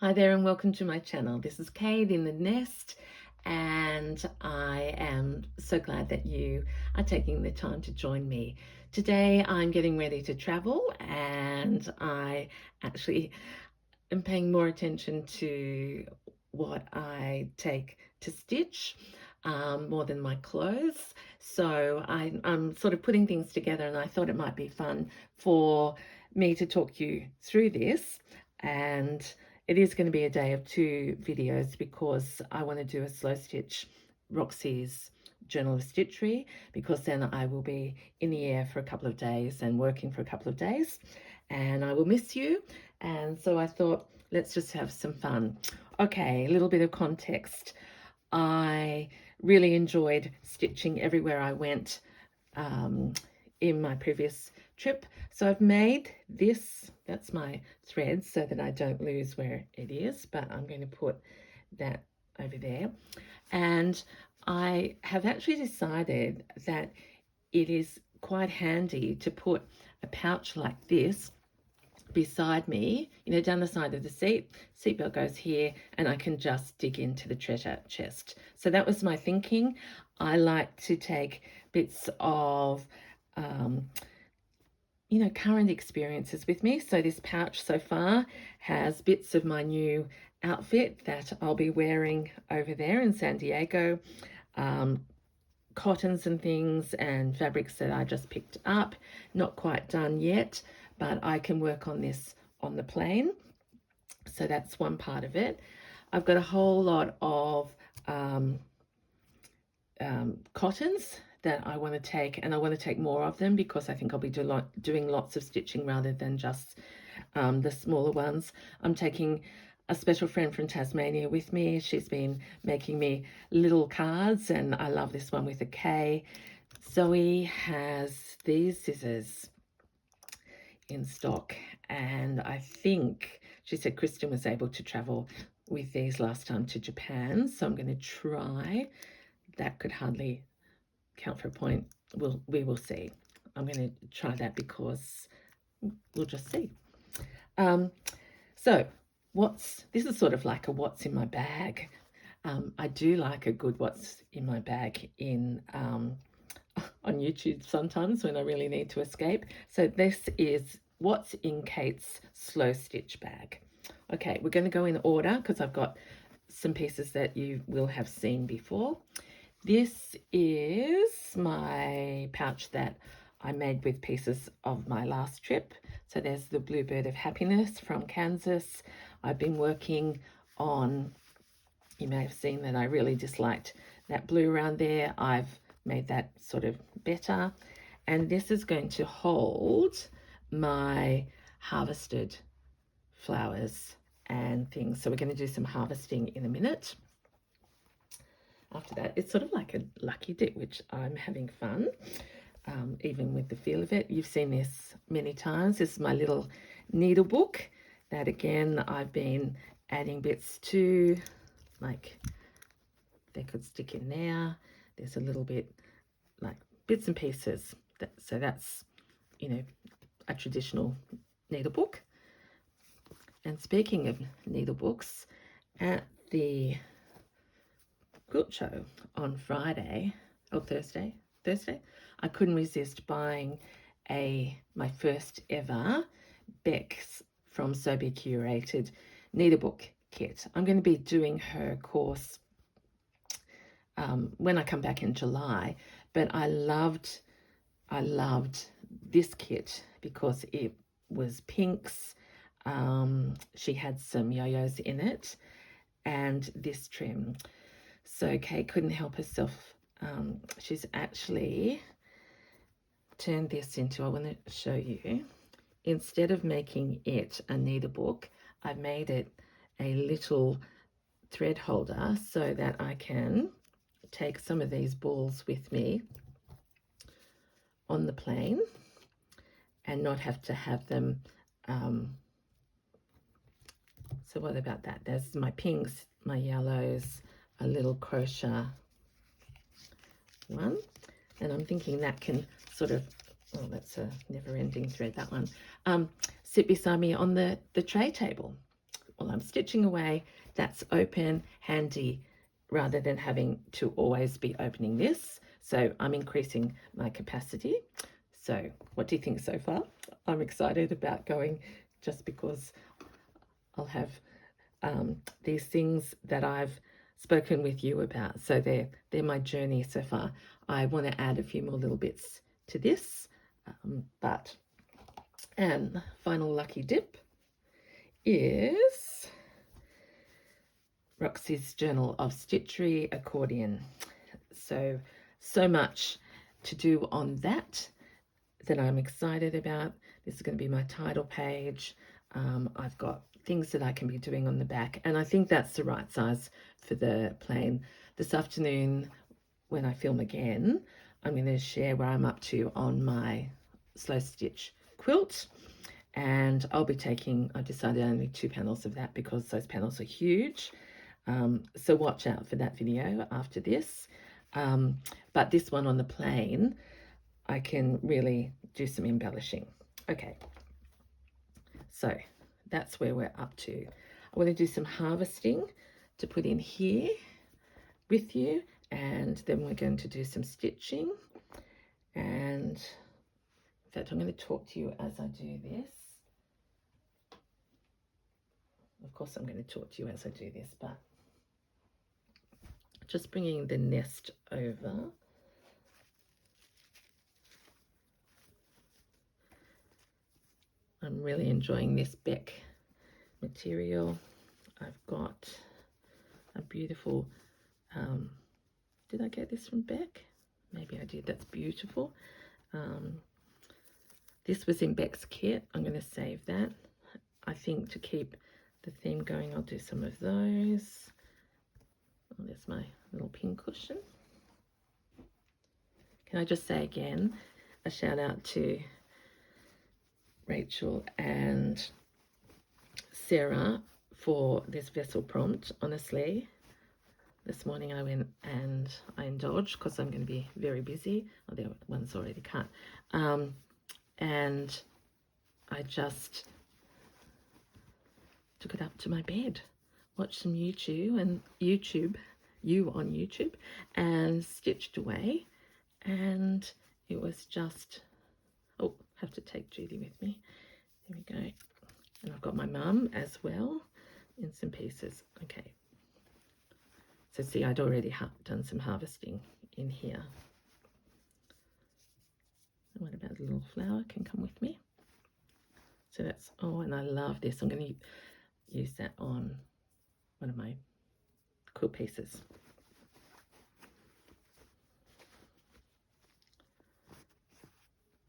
Hi there and welcome to my channel. This is Kate in the Nest, and I am so glad that you are taking the time to join me. Today I'm getting ready to travel, and I actually am paying more attention to what I take to stitch more than my clothes. So I'm sort of putting things together, and I thought it might be fun for me to talk you through this. And it is going to be a day of two videos because I want to do a slow stitch Roxy's Journal of Stitchery, because then I will be in the air for a couple of days and working for a couple of days, and I will miss you. And so I thought, let's just have some fun. Okay, a little bit of context. I really enjoyed stitching everywhere I went in my previous trip. So I've made this, that's my thread, so that I don't lose where it is, but I'm going to put that over there. And I have actually decided that it is quite handy to put a pouch like this beside me, down the side of the seatbelt goes here, and I can just dig into the treasure chest. So that was my thinking. I like to take bits of current experiences with me. So this pouch so far has bits of my new outfit that I'll be wearing over there in San Diego, cottons and things and fabrics that I just picked up, not quite done yet, but I can work on this on the plane. So that's one part of it. I've got a whole lot of cottons that I want to take, and I want to take more of them because I think I'll be doing lots of stitching rather than just the smaller ones. I'm taking a special friend from Tasmania with me. She's been making me little cards, and I love this one with a K. Zoe has these scissors in stock, and I think she said Kristen was able to travel with these last time to Japan, so I'm going to try. That could hardly count for a point. We will see. I'm going to try that because we'll just see. So this is sort of like a what's in my bag. I do like a good what's in my bag on YouTube sometimes when I really need to escape. So this is what's in Kate's slow stitch bag. Okay, we're going to go in order because I've got some pieces that you will have seen before. This is my pouch that I made with pieces of my last trip. So there's the Bluebird of Happiness from Kansas. I've been working on, you may have seen that I really disliked that blue around there. I've made that sort of better. And this is going to hold my harvested flowers and things. So we're going to do some harvesting in a minute. After that, it's sort of like a lucky dip, which I'm having fun, even with the feel of it. You've seen this many times. This is my little needle book that, again, I've been adding bits to, like they could stick in there. There's a little bit, like bits and pieces. So that's, a traditional needle book. And speaking of needle books, at the quilt show on Friday or Thursday, I couldn't resist buying my first ever Bex from So Be Curated needlebook kit. I'm going to be doing her course when I come back in July, but I loved this kit because it was pinks. She had some yo-yos in it and this trim. So Kate couldn't help herself. She's actually turned this into, I want to show you, instead of making it a needlebook, I've made it a little thread holder so that I can take some of these balls with me on the plane and not have to have them. So what about that? There's my pinks, my yellows, a little crochet one, and I'm thinking that can sort of, oh, that's a never-ending thread, that one, sit beside me on the tray table. while I'm stitching away, that's open, handy, rather than having to always be opening this. So I'm increasing my capacity. So what do you think so far? I'm excited about going just because I'll have these things that I've spoken with you about. So they're my journey so far. I want to add a few more little bits to this, and final lucky dip is Roxy's Journal of Stitchery Accordion. So much to do on that I'm excited about. This is going to be my title page. I've got things that I can be doing on the back, and I think that's the right size for the plane. This afternoon, when I film again, I'm going to share where I'm up to on my slow stitch quilt, and I've decided only 2 panels of that because those panels are huge. So watch out for that video after this. But this one on the plane, I can really do some embellishing. Okay, so that's where we're up to. I want to do some harvesting to put in here with you, and then we're going to do some stitching. And in fact, I'm going to talk to you as I do this. Of course, I'm going to talk to you as I do this, but just bringing the nest over. I'm really enjoying this Beck material. I've got a beautiful, did I get this from Beck? Maybe I did. That's beautiful. This was in Beck's kit. I'm going to save that. I think to keep the theme going, I'll do some of those. Oh, there's my little pin cushion. Can I just say again, a shout out to Rachel and Sarah for this vessel prompt. Honestly, this morning I went and I indulged because I'm going to be very busy. Oh, the one's already cut. And I just took it up to my bed, watched some YouTube on YouTube, and stitched away. And it was just, oh, I have to take Judy with me. There we go. And I've got my mum as well in some pieces. Okay. So see, I'd already done some harvesting in here. And what about the little flower? Can come with me. So that's, oh, and I love this. I'm going to use that on one of my quilt pieces.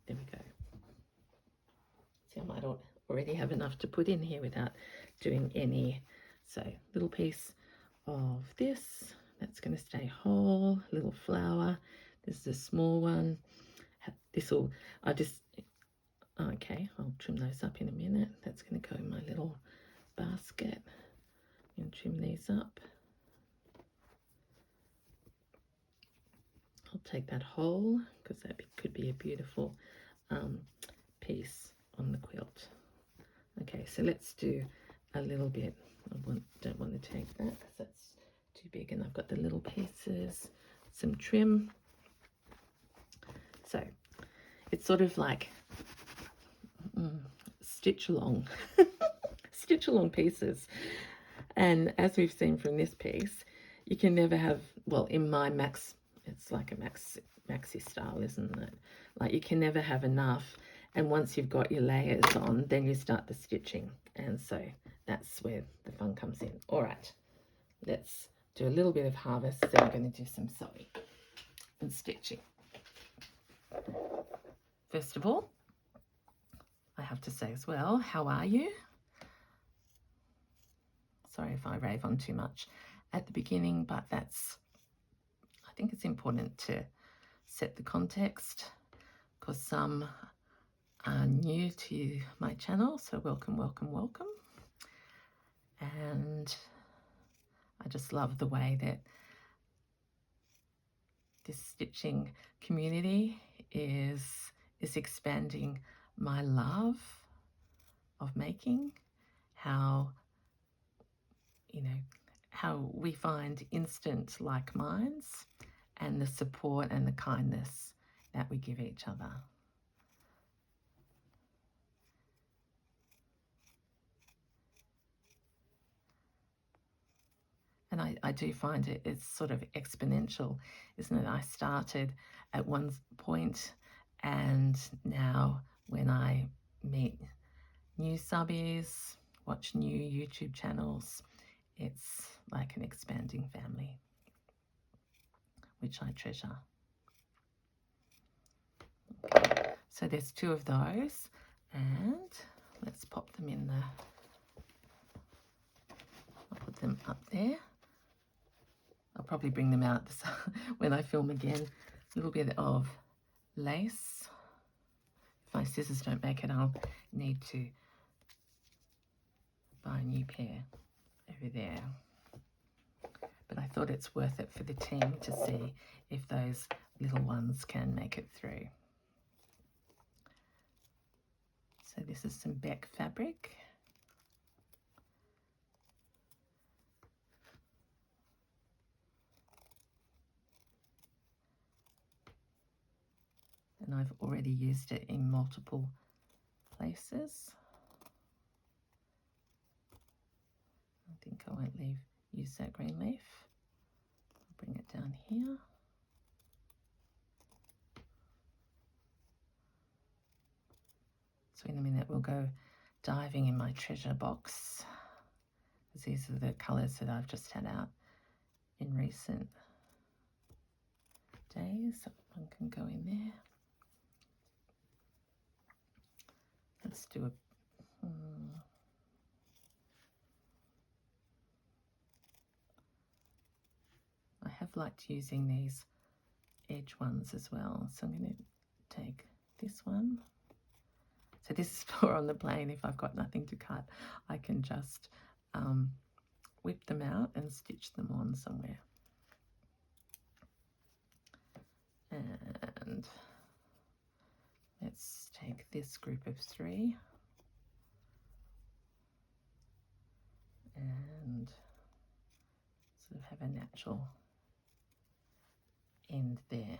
There we go. See, I might already have enough to put in here without doing any. So little piece of this, that's going to stay whole. Little flower. This is a small one. Okay, I'll trim those up in a minute. That's going to go in my little basket. And trim these up. I'll take that whole because that could be a beautiful piece on the quilt. Okay, so let's do a little bit. Don't want to take that because that's too big, and I've got the little pieces, some trim. So it's sort of like stitch along pieces. And as we've seen from this piece, you can never have, well, in my it's like a maxi style, isn't it? Like you can never have enough. And once you've got your layers on, then you start the stitching. And so that's where the fun comes in. All right, let's do a little bit of harvest. Then we're going to do some sewing and stitching. First of all, I have to say as well, how are you? Sorry if I rave on too much at the beginning, but I think it's important to set the context because some are new to my channel, so welcome. And I just love the way that this stitching community is expanding my love of making, how how we find instant like minds and the support and the kindness that we give each other. And I do find it's sort of exponential, isn't it? I started at one point, and now when I meet new subbies, watch new YouTube channels, it's like an expanding family, which I treasure. Okay, so there's 2 of those, and let's pop them in the, I'll put them up there. I'll probably bring them out when I film again. A little bit of lace. If my scissors don't make it, I'll need to buy a new pair over there. But I thought it's worth it for the team to see if those little ones can make it through. So this is some Beck fabric. And I've already used it in multiple places. I think I won't use that green leaf. I'll bring it down here. So in a minute we'll go diving in my treasure box, because these are the colours that I've just had out in recent days. One can go in there. Let's do a I have liked using these edge ones as well, so I'm going to take this one. So this is for on the plane. If I've got nothing to cut, I can just whip them out and stitch them on somewhere. And let's take this group of 3 and sort of have a natural end there.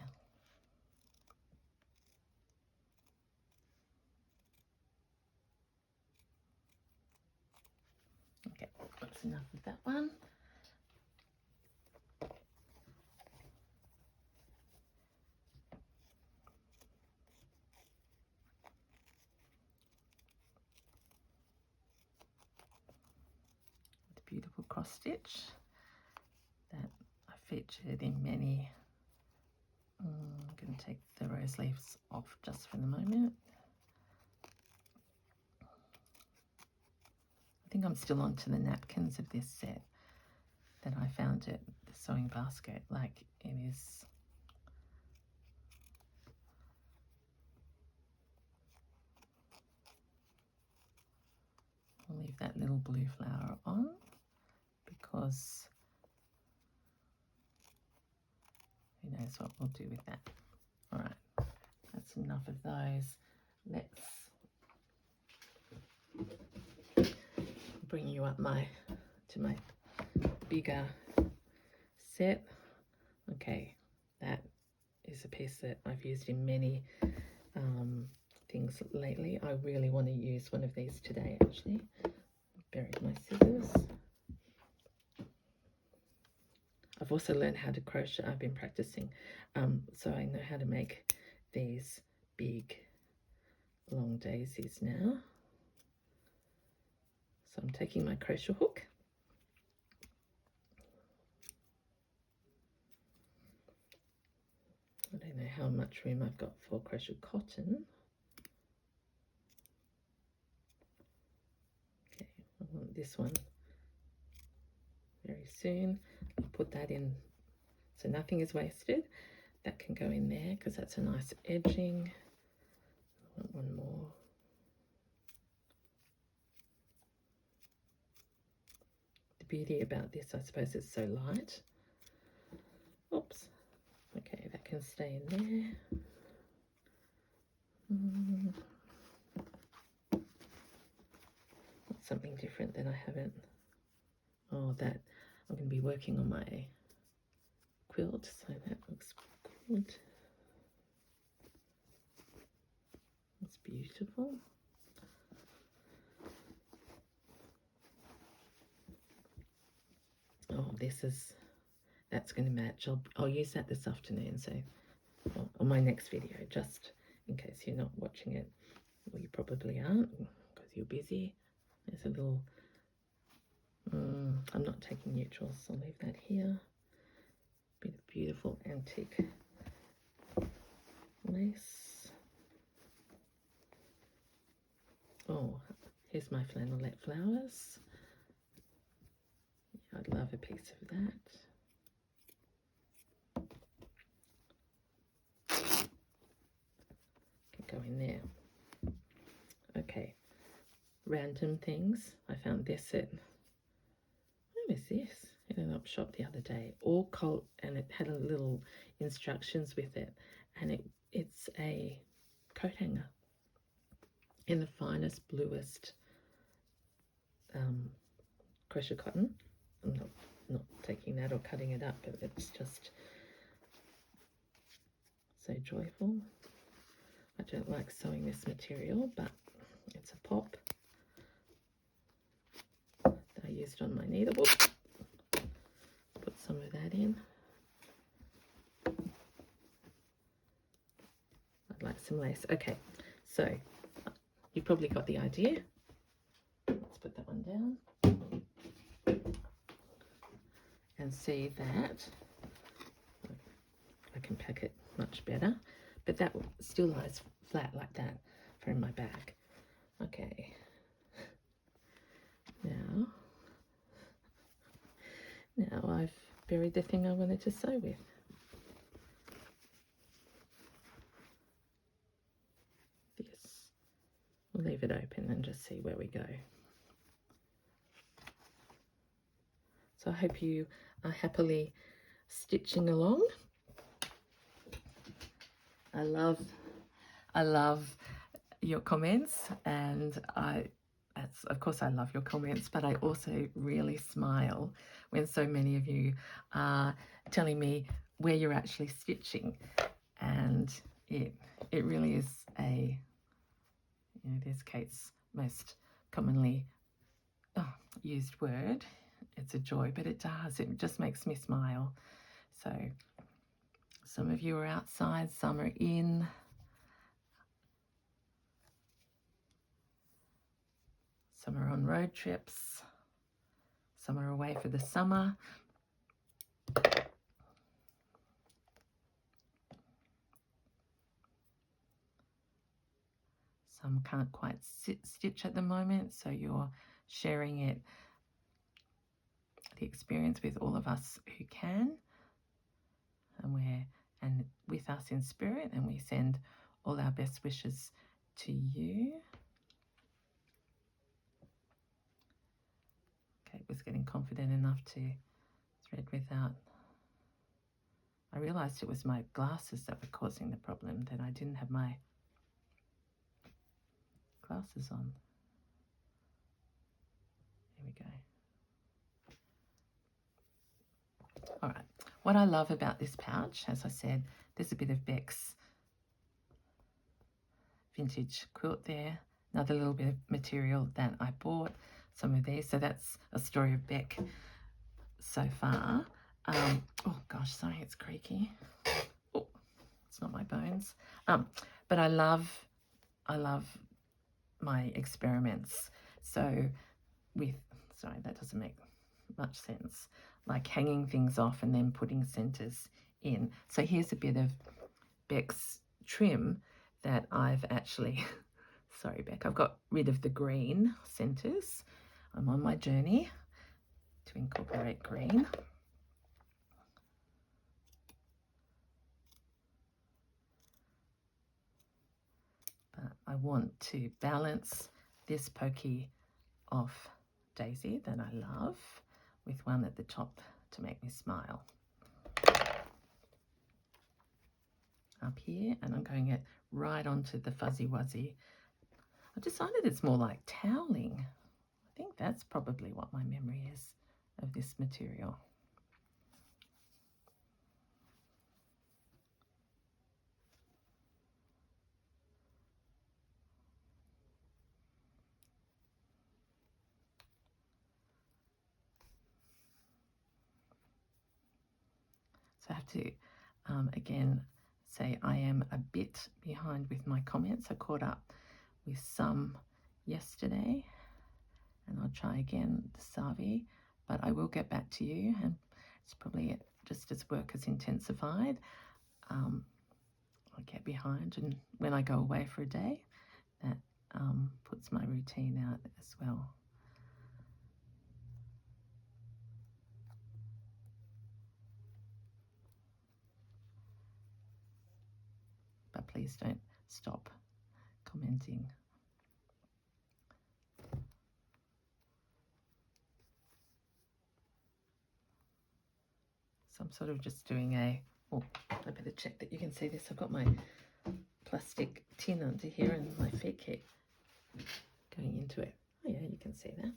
Okay, that's enough of that one. The beautiful cross stitch that I featured in many. I'm going to take the rose leaves off just for the moment. I think I'm still onto the napkins of this set that I found at the sewing basket. Like, it is I'll leave that little blue flower on because who knows what we'll do with that. All right, that's enough of those. Let's bring you up to my bigger set. Okay, that is a piece that I've used in many things lately. I really want to use one of these today, actually. Buried my scissors. I've also learned how to crochet. I've been practicing, so I know how to make these big long daisies now. So I'm taking my crochet hook, I don't know how much room I've got for crochet cotton. Okay, I want this one very soon. I'll put that in so nothing is wasted. That can go in there because that's a nice edging. I want one more. The beauty about this, I suppose, it's so light. Oops. Okay, that can stay in there. Something different that I haven't. Oh, that I'm going to be working on my quilt, so that looks good. It's beautiful. Oh, that's going to match. I'll use that this afternoon, so on my next video, just in case you're not watching it. Well, you probably aren't because you're busy. There's a little, I'm not taking neutrals, so I'll leave that here. Bit of beautiful antique lace. Oh, here's my flannelette flowers. I'd love a piece of that. Can go in there. Okay, random things. I found this at, where is this? In an op shop the other day. All colt, and it had a little instructions with it, and it's a coat hanger in the finest, bluest crochet cotton. I'm not taking that or cutting it up, but it's just so joyful. I don't like sewing this material, but it's a pop that I used on my needle. Put some of that in. I'd like some lace. Okay, so you've probably got the idea. Let's put that one down. And see that I can pack it much better, but that still lies flat like that for in my bag. Okay, now I've buried the thing I wanted to sew with. This, we'll leave it open and just see where we go. So I hope you are happily stitching along. I love your comments, and of course I love your comments, but I also really smile when so many of you are telling me where you're actually stitching, and it really is there's Kate's most commonly used word. It's a joy, but it just makes me smile. So some of you are outside, some are in. Some are on road trips. Some are away for the summer. Some can't quite stitch at the moment, so you're sharing the experience with all of us who can, and with us in spirit, and we send all our best wishes to you. Kate was getting confident enough to thread without. I realised it was my glasses that were causing the problem, that I didn't have my glasses on. There we go. All right, what I love about this pouch, as I said, there's a bit of Beck's vintage quilt there, another little bit of material that I bought, some of these, so that's a story of Beck so far. Oh gosh, sorry, it's creaky. Oh, it's not my bones. But I love my experiments. So sorry, that doesn't make much sense, like hanging things off and then putting centers in. So here's a bit of Beck's trim that I've actually, sorry Beck, I've got rid of the green centers. I'm on my journey to incorporate green. But I want to balance this pokey off daisy that I love with one at the top to make me smile. Up here, and I'm going it right onto the fuzzy wuzzy. I decided it's more like toweling. I think that's probably what my memory is. of this material. So I have to, again, say I am a bit behind with my comments. I caught up with some yesterday, and I'll try again this Savi, but I will get back to you, and it's probably just as work has intensified. I get behind, and when I go away for a day, that puts my routine out as well. But please don't stop commenting. So I'm sort of just doing I better check that you can see this. I've got my plastic tin under here and my feet keep going into it. Oh yeah, you can see that.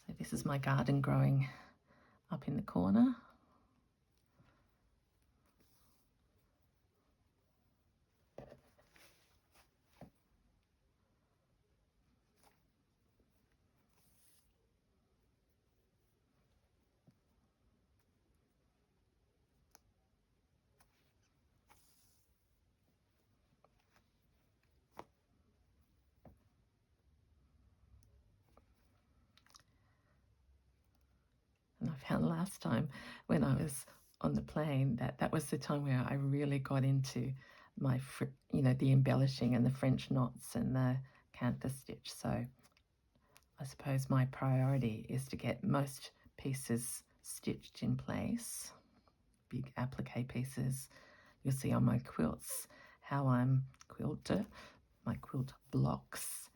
So this is my garden growing up in the corner. And I found last time when I was on the plane that was the time where I really got into my, the embellishing and the French knots and the canthus stitch. So I suppose my priority is to get most pieces stitched in place, big applique pieces. You'll see on my quilts how I'm my quilt blocks,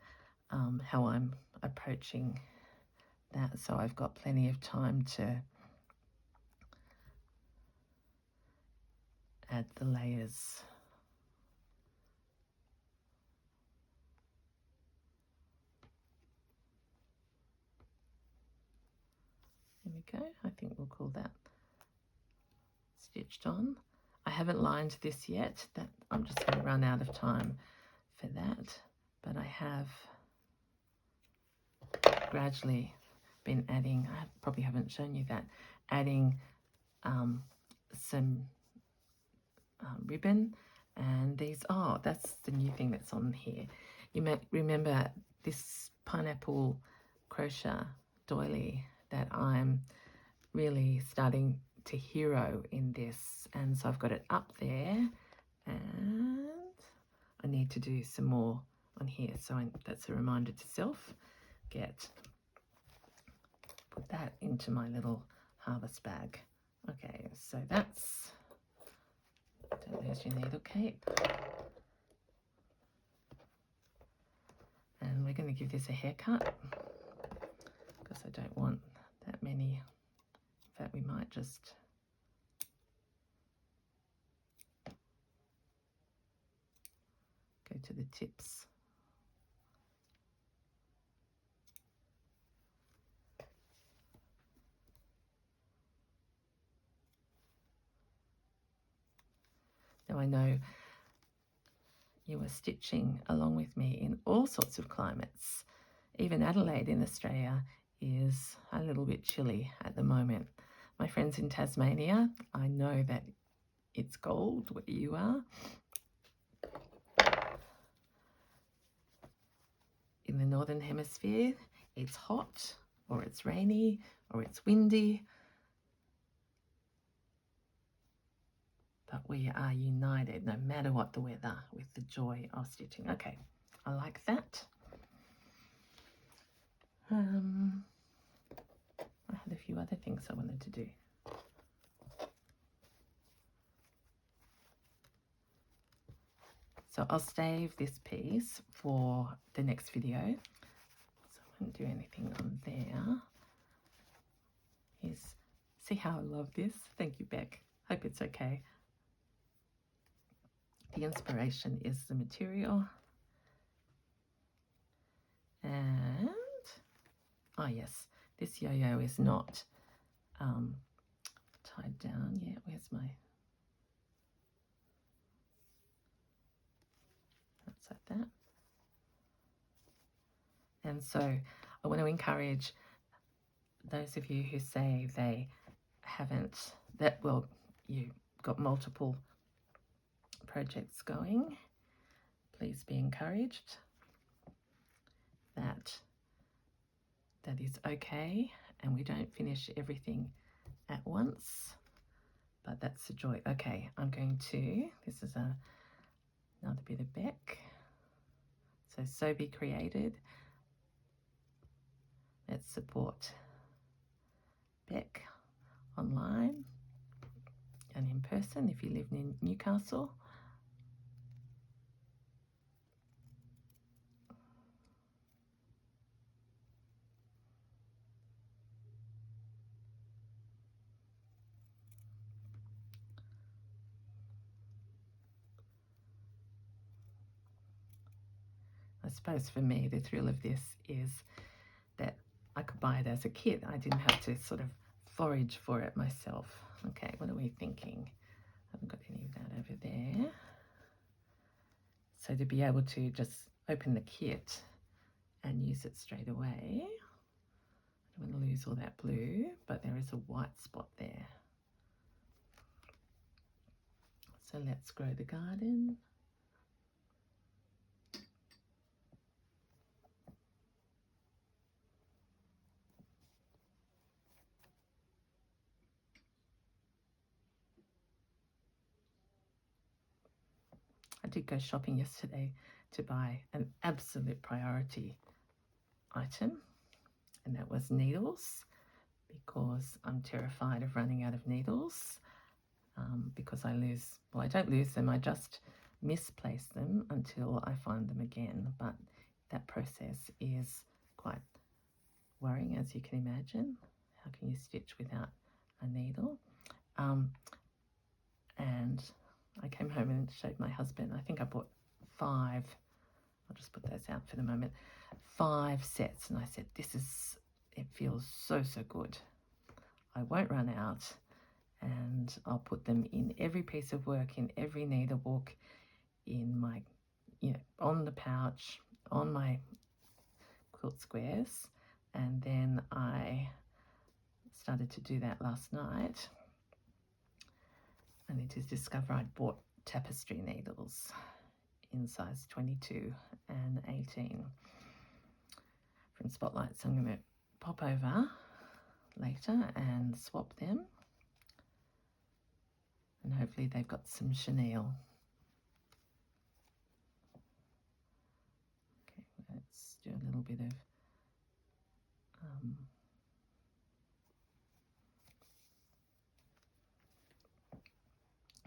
how I'm approaching that. So I've got plenty of time to add the layers. There we go. I think we'll call that stitched on. I haven't lined this yet. That I'm just going to run out of time for that. But I have gradually been adding, I probably haven't shown you that, adding some ribbon, and these, that's the new thing that's on here. You may remember this pineapple crochet doily that I'm really starting to hero in this, and so I've got it up there, and I need to do some more on here, so that's a reminder to self. Put that into my little harvest bag. Okay, so that's, there's your needle cape, and we're going to give this a haircut because I don't want that many. In fact, we might just go to the tips. Now I know you are stitching along with me in all sorts of climates. Even Adelaide in Australia is a little bit chilly at the moment. My friends in Tasmania, I know that it's cold where you are. In the Northern Hemisphere, it's hot, or it's rainy, or it's windy. But we are united, no matter what the weather, with the joy of stitching. Okay, I like that. I had a few other things I wanted to do. So I'll save this piece for the next video. So I won't do anything on there. See how I love this? Thank you, Beck. Hope it's okay. The inspiration is the material. And Oh yes, this yo-yo is not tied down yet. Where's my, that's like that. And so I want to encourage those of you who say they haven't, that, well, you've got multiple projects going, please be encouraged that that is okay, and we don't finish everything at once, but that's the joy. Okay, I'm going to, this is another bit of Beck. So be created. Let's support Beck online and in person if you live in Newcastle. I suppose for me, the thrill of this is that I could buy it as a kit. I didn't have to sort of forage for it myself. Okay, what are we thinking? I haven't got any of that over there. So to be able to just open the kit and use it straight away. I don't want to lose all that blue, but there is a white spot there. So let's grow the garden. I did go shopping yesterday to buy an absolute priority item, and that was needles, because I'm terrified of running out of needles, because I don't lose them, I just misplace them until I find them again. But that process is quite worrying, as you can imagine. How can you stitch without a needle? And I came home and showed my husband. I think I bought 5, I'll just put those out for the moment, 5 sets, and I said, it feels so good. I won't run out, and I'll put them in every piece of work, in every needlebook, in my, on the pouch, on my quilt squares. And then I started to do that last night, only to discover I'd bought tapestry needles in size 22 and 18 from Spotlight. So I'm going to pop over later and swap them, and hopefully they've got some chenille. Okay, let's do a little bit of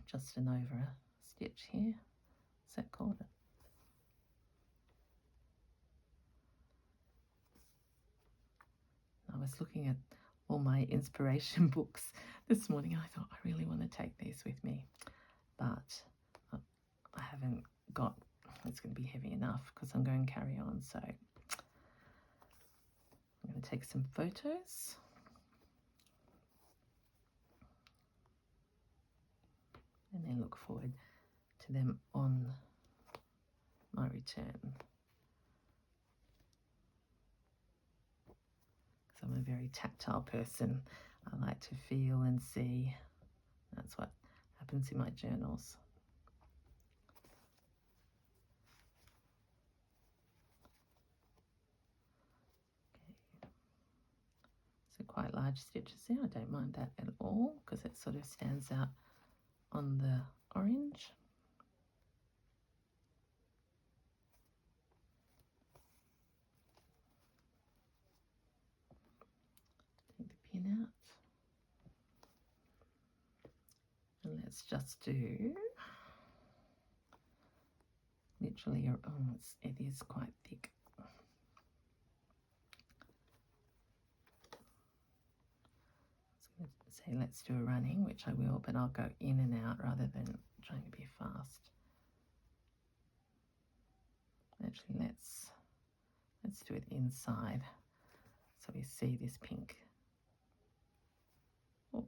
just an over a stitch here. Is that called? I was looking at all my inspiration books this morning, and I thought, I really want to take these with me, but I haven't got, it's going to be heavy enough because I'm going to carry on. So I'm going to take some photos. And then look forward to them on my return. Because I'm a very tactile person. I like to feel and see. That's what happens in my journals. Okay. So quite large stitches there. I don't mind that at all because it sort of stands out on the orange. Take the pin out. And let's just do literally, it is quite thick. Say let's do a running, which I will, but I'll go in and out rather than trying to be fast. Actually, let's do it inside So we see this pink. Oh,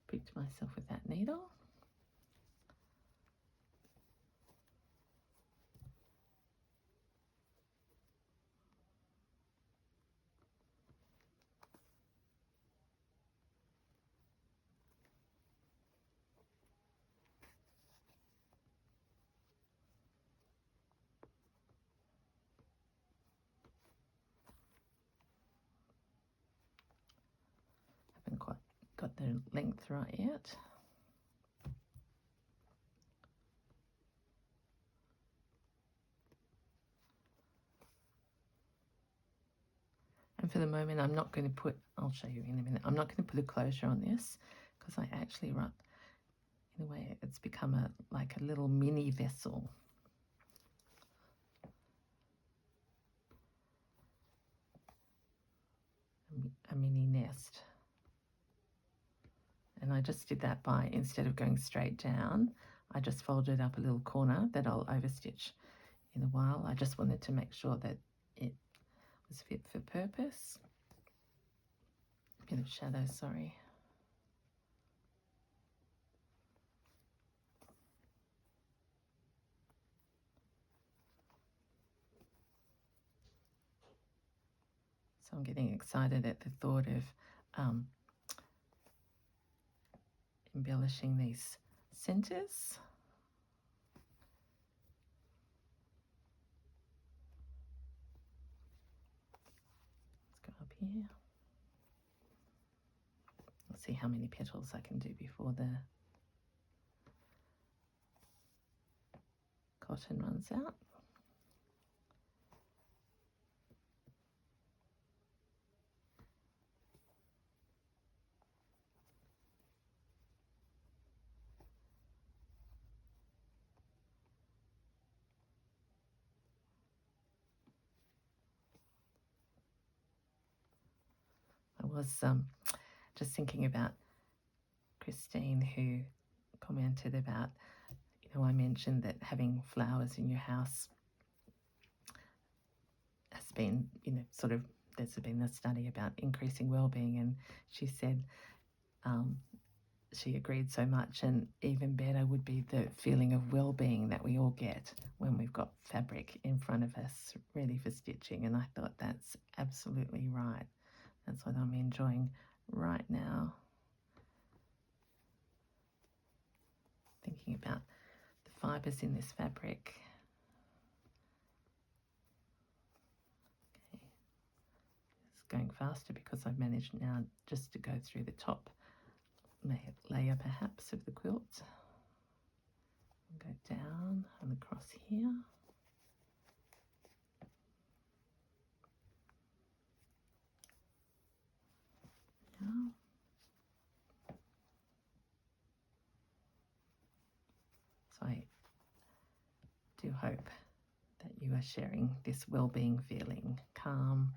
pricked myself with that needle. Haven't quite got the length right yet. And for the moment, I'm not going to put, I'll show you in a minute, I'm not going to put a closure on this because I actually run, in a way, it's become like a little mini vessel. A mini nest. And I just did that by, instead of going straight down, I just folded up a little corner that I'll overstitch in a while. I just wanted to make sure that it was fit for purpose. A bit of shadow, sorry. So I'm getting excited at the thought of embellishing these centers. Let's go up here. Let's see how many petals I can do before the cotton runs out. I was just thinking about Christine, who commented about, I mentioned that having flowers in your house has been, sort of, there's been a study about increasing well-being, and she said she agreed so much, and even better would be the feeling of well-being that we all get when we've got fabric in front of us ready for stitching. And I thought that's absolutely right. That's what I'm enjoying right now. Thinking about the fibres in this fabric. Okay. It's going faster because I've managed now just to go through the top layer perhaps of the quilt. Go down and across here. Now. So I do hope that you are sharing this well-being feeling, calm.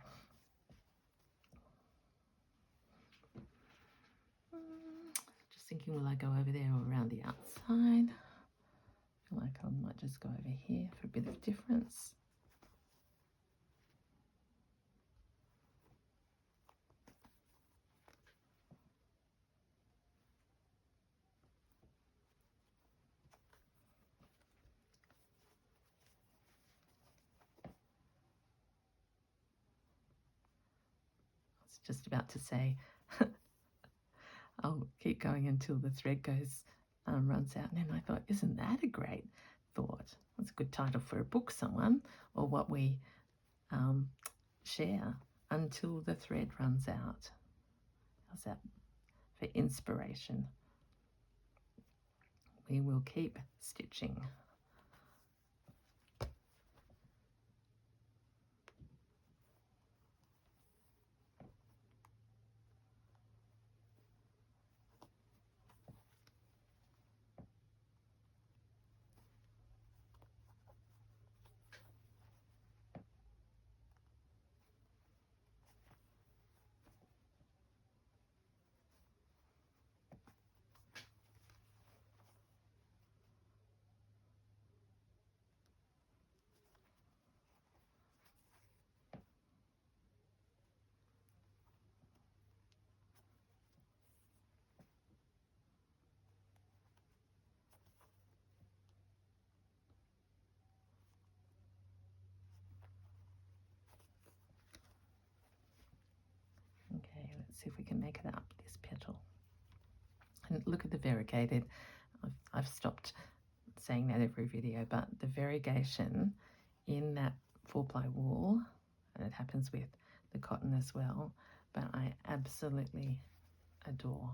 Just thinking, will I go over there or around the outside? I feel like I might just go over here for a bit of difference. I was just about to say, I'll keep going until the thread runs out. And then I thought, isn't that a great thought? That's a good title for a book, someone, or what we share until the thread runs out. How's that for inspiration? We will keep stitching. Let's see if we can make it up, this petal. And look at the variegated. I've stopped saying that every video, but the variegation in that 4-ply wool, and it happens with the cotton as well, but I absolutely adore.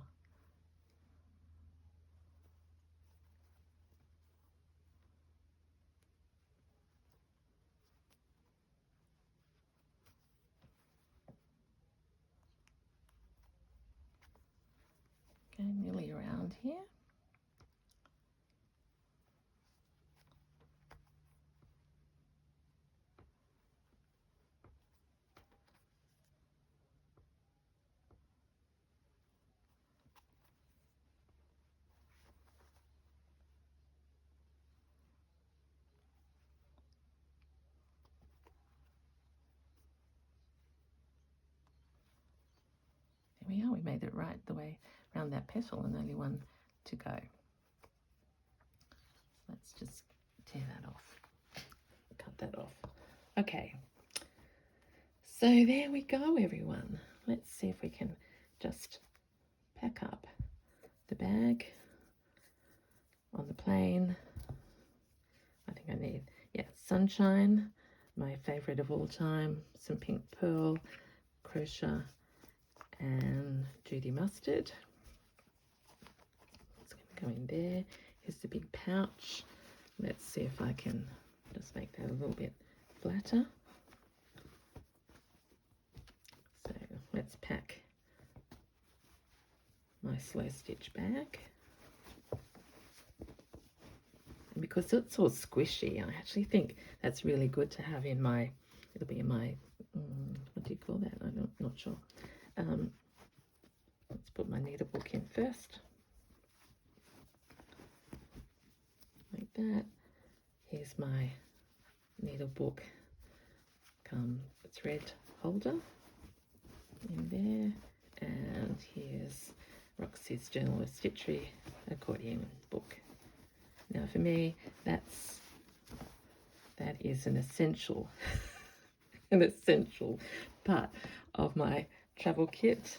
Okay, nearly around here. There we are, we made it right the way around that petal and only one to go. Let's just tear that off, cut that off. Okay, so there we go, everyone. Let's see if we can just pack up the bag on the plane. I think I need, yeah, Sunshine, my favorite of all time, some pink pearl, crochet, and Judy mustard. It's going to go in there. Here's the big pouch. Let's see if I can just make that a little bit flatter. So let's pack my slow stitch bag. And because it's all squishy, I actually think that's really good to have in my, it'll be in my, what do you call that? I'm not sure. Let's put my needlebook in first. Like that. Here's my needlebook thread holder in there. And here's Roxy's Journal of Stitchery accordion book. Now for me, that is an essential, an essential part of my travel kit.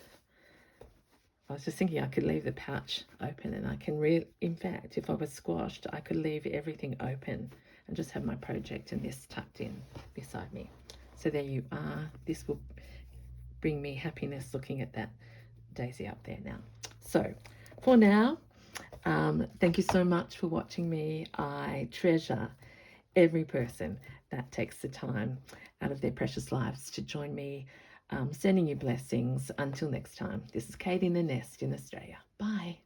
I was just thinking I could leave the pouch open, and I can in fact, if I was squashed, I could leave everything open and just have my project and this tucked in beside me. So there you are. This will bring me happiness looking at that daisy up there now. So for now, thank you so much for watching me. I treasure every person that takes the time out of their precious lives to join me. Sending you blessings. Until next time, this is Kate in the Nest in Australia. Bye.